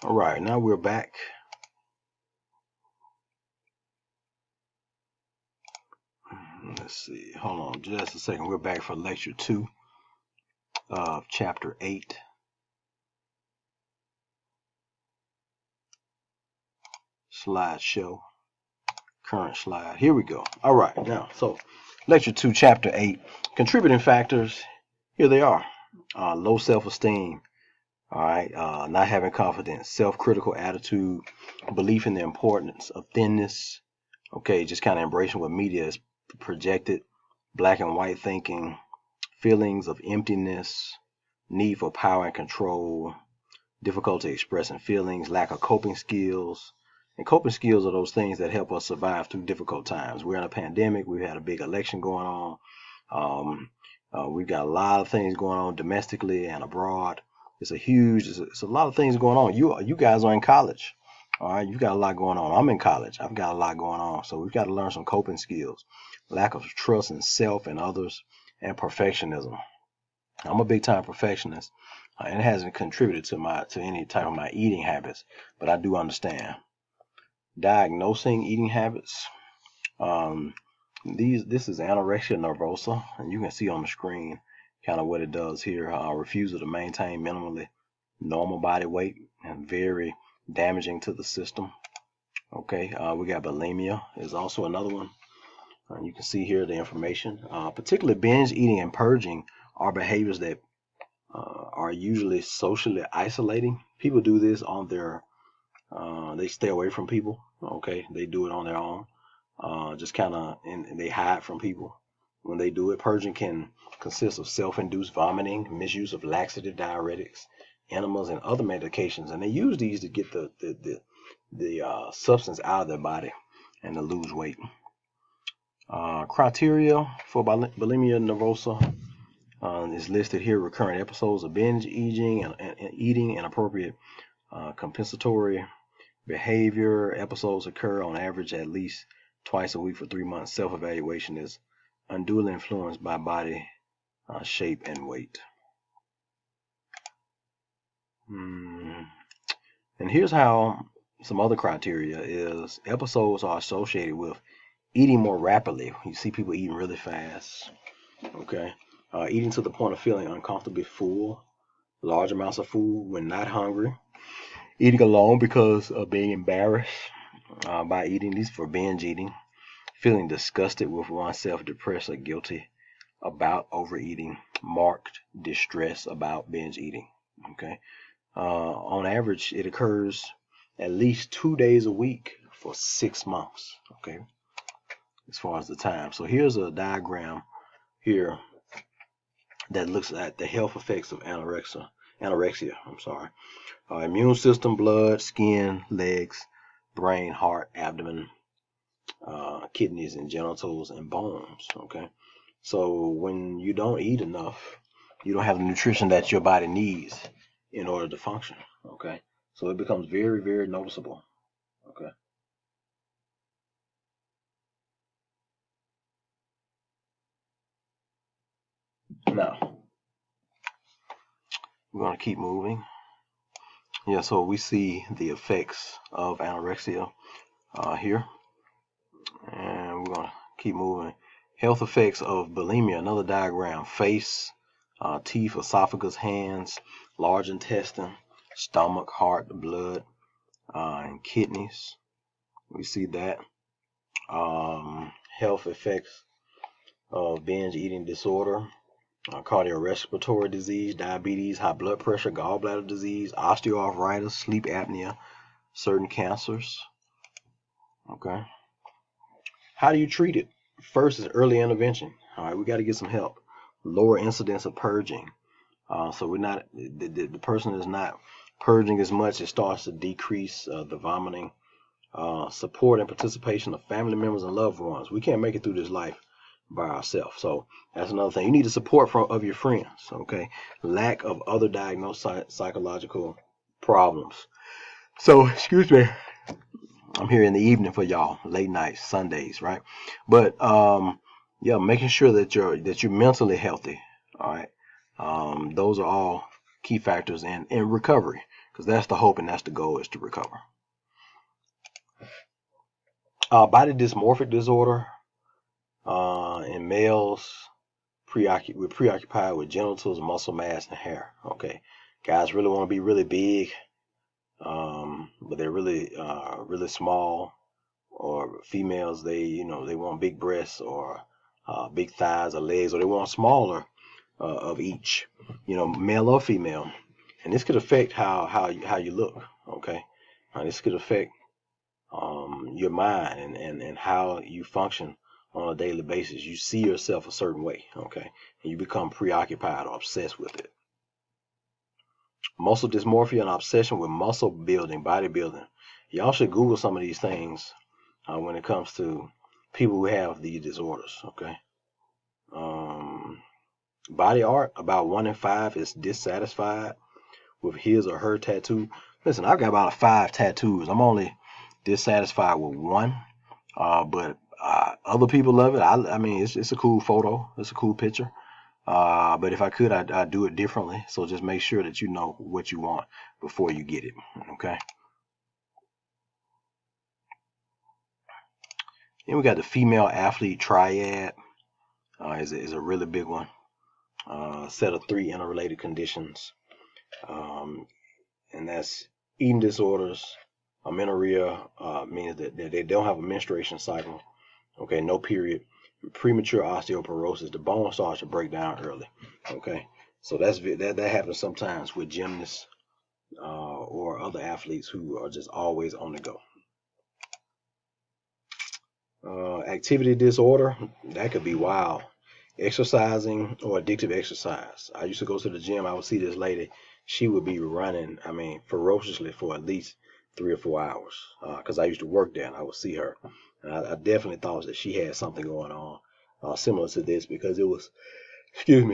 All right, now we're back. Let's see. Hold on just a second. We're back for lecture 2 of chapter 8. Slideshow. Current slide. Here we go. All right, now, so lecture 2, chapter 8. Contributing factors. Here they are. Low self-esteem. All right. Not having confidence. Self-critical attitude. Belief in the importance of thinness. Okay, just kind of embracing what media is projected. Black and white thinking. Feelings of emptiness. Need for power and control. Difficulty expressing feelings. Lack of coping skills. And coping skills are those things that help us survive through difficult times. We're in a pandemic. We've had a big election going on. We've got a lot of things going on domestically and abroad. It's a lot of things going on. You guys are in college. All right, you've got a lot going on. I'm in college. I've got a lot going on. So we've got to learn some coping skills. Lack of trust in self and others, and perfectionism. I'm a big time perfectionist, and it hasn't contributed to any type of my eating habits, but I do understand. Diagnosing eating habits. This is anorexia nervosa, and you can see on the screen kind of what it does here. Refusal to maintain minimally normal body weight, and very damaging to the system. Okay, we got bulimia is also another one. You can see here the information. Particularly binge eating and purging are behaviors that are usually socially isolating. People do this on their they stay away from people. Okay, they do it on their own. Just kind of, and they hide from people when they do it. Purging can consist of self-induced vomiting, misuse of laxative, diuretics, enemas, and other medications, and they use these to get the substance out of their body and to lose weight. Criteria for bulimia nervosa is listed here. Recurrent episodes of binge eating and eating inappropriate compensatory behavior. Episodes occur on average at least twice a week for 3 months. Self-evaluation is unduly influenced by body shape and weight. And here's how some other criteria is. Episodes are associated with eating more rapidly. You see people eating really fast. Okay. Eating to the point of feeling uncomfortably full. Large amounts of food when not hungry. Eating alone because of being embarrassed by eating. These for binge eating. Feeling disgusted with oneself, depressed or guilty about overeating. Marked distress about binge eating. Okay. On average, it occurs at least 2 days a week for 6 months. Okay. As far as the time. So here's a diagram here that looks at the health effects of anorexia. Immune system, blood, skin, legs, brain, heart, abdomen, kidneys and genitals and bones. Okay, so when you don't eat enough, you don't have the nutrition that your body needs in order to function. Okay, so it becomes very, very noticeable. Okay. Now we're going to keep moving. Yeah, so we see the effects of anorexia here, and we're going to keep moving. Health effects of bulimia, another diagram. Face, teeth, esophagus, hands, large intestine, stomach, heart, blood, and kidneys. We see that. Health effects of binge eating disorder, cardiorespiratory disease, diabetes, high blood pressure, gallbladder disease, osteoarthritis, sleep apnea, certain cancers. Okay. How do you treat it? First is early intervention. All right, we got to get some help. Lower incidence of purging. So we're not the person is not purging as much. It starts to decrease the vomiting. Support and participation of family members and loved ones. We can't make it through this life by ourselves. So that's another thing. You need the support of your friends. Okay. Lack of other diagnosed psychological problems. So excuse me. I'm here in the evening for y'all, late nights, Sundays, right? But yeah, making sure that you're mentally healthy. All right. Those are all key factors in recovery. because that's the hope and that's the goal, is to recover. Body dysmorphic disorder in males, we're preoccupied with genitals, muscle mass, and hair. Okay, guys really want to be really big, but they're really really small. Or females, they want big breasts or big thighs or legs, or they want smaller of each, male or female. And this could affect how you look. Okay, this could affect your mind and how you function on a daily basis. You see yourself a certain way, okay, and you become preoccupied or obsessed with it. Muscle dysmorphia and obsession with muscle building, bodybuilding. Y'all should Google some of these things when it comes to people who have these disorders, okay. Body art, about 1 in 5 is dissatisfied with his or her tattoo. Listen, I've got about 5 tattoos. I'm only dissatisfied with one, but other people love it. I mean, it's a cool photo. It's a cool picture. But if I could, I'd do it differently. So just make sure that you know what you want before you get it, okay? Then we got the female athlete triad. Is a really big one. Set of 3 interrelated conditions. And that's eating disorders. Amenorrhea means that they don't have a menstruation cycle. Okay, no period. Premature osteoporosis, the bone starts to break down early. Okay, so that happens sometimes with gymnasts or other athletes who are just always on the go. Activity disorder, that could be wild. Exercising or addictive exercise. I used to go to the gym. I would see this lady. She would be running, ferociously for at least 3 or 4 hours. Because I used to work there and I would see her. And I definitely thought that she had something going on similar to this, because it was,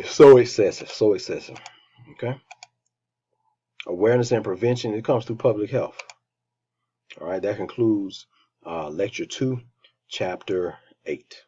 so excessive, Okay. Awareness and prevention, it comes through public health. All right, that concludes lecture 2, chapter 8.